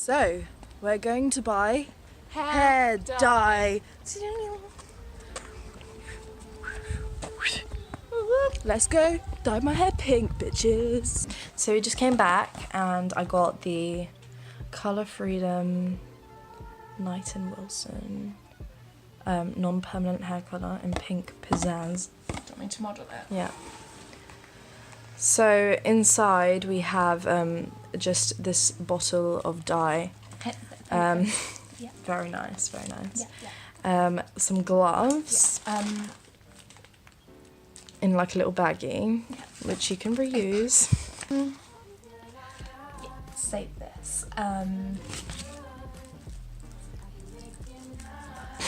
So, we're going to buy hair dye. Let's go dye my hair pink, bitches. So we just came back and I got the Colour Freedom Knight and Wilson non-permanent hair colour in pink pizzazz. Do you want me to model it? Yeah. So inside we have just this bottle of dye. Yeah. Very nice, very nice. Yeah. Some gloves in like a little baggie, which you can reuse. Save this.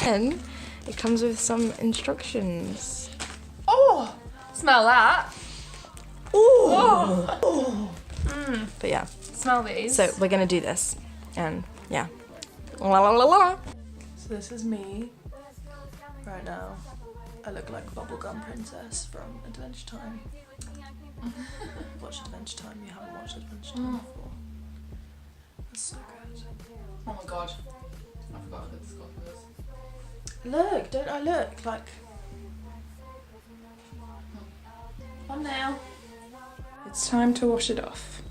Then it comes with some instructions. Oh! Smell that. Oh. But yeah, Smell these. so we're gonna do this, and yeah. La la la la. So this is me right now. I look like Bubblegum Princess from Adventure Time. Watch Adventure Time, you haven't watched Adventure Time before. That's so good. Oh my god. I forgot that this got this. Look, don't I look like... On now. It's time to wash it off.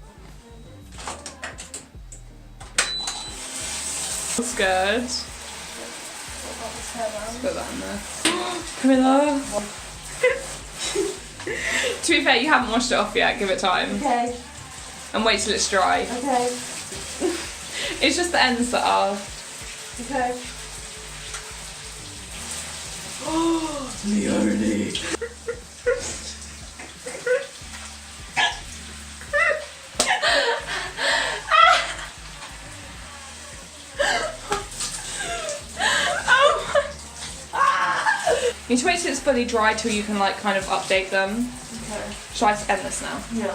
That's good. Let's put that in there. Kamila! To be fair, you haven't washed it off yet, give it time. Okay. And wait till it's dry. Okay. It's just the ends that are... Okay. Leoni. You need to wait till it's fully dry till you can like kind of update them. Okay. Shall I end this now? Yeah.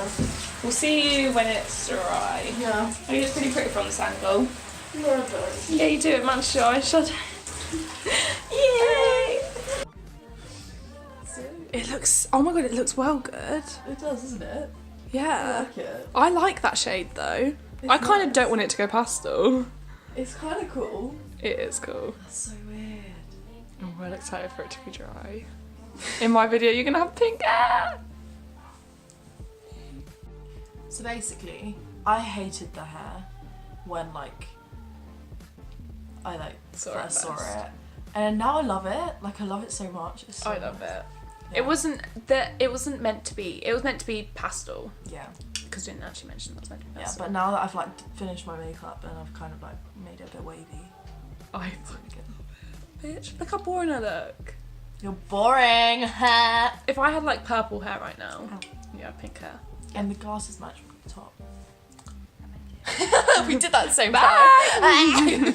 We'll see you when it's dry. Yeah. I think it's pretty pretty from this angle. Yeah, it does. Yeah, you do it, match your eyeshadow. Yay! It looks, oh my god, it looks well good. It does, doesn't it? Yeah. I like it. I like that shade though. I kind of nice. don't want it to go pastel. It's kind of cool. It is cool. That's so weird. I'm well excited for it to be dry. In my video, you're gonna have pink hair. So basically, I hated the hair when like I like first saw it, and now I love it. Like I love it so much. It's so I love nice. it. Yeah. It wasn't meant to be. It was meant to be pastel. Yeah. Because we didn't actually mention that was meant to be Yeah, pastel. but now that I've like finished my makeup and I've kind of like made it a bit wavy. I fucking love it. Bitch, look how boring I look. You're boring. Hair. If I had like purple hair right now, yeah, pink hair. And the glasses match with the top. We did that at the same Bye. time.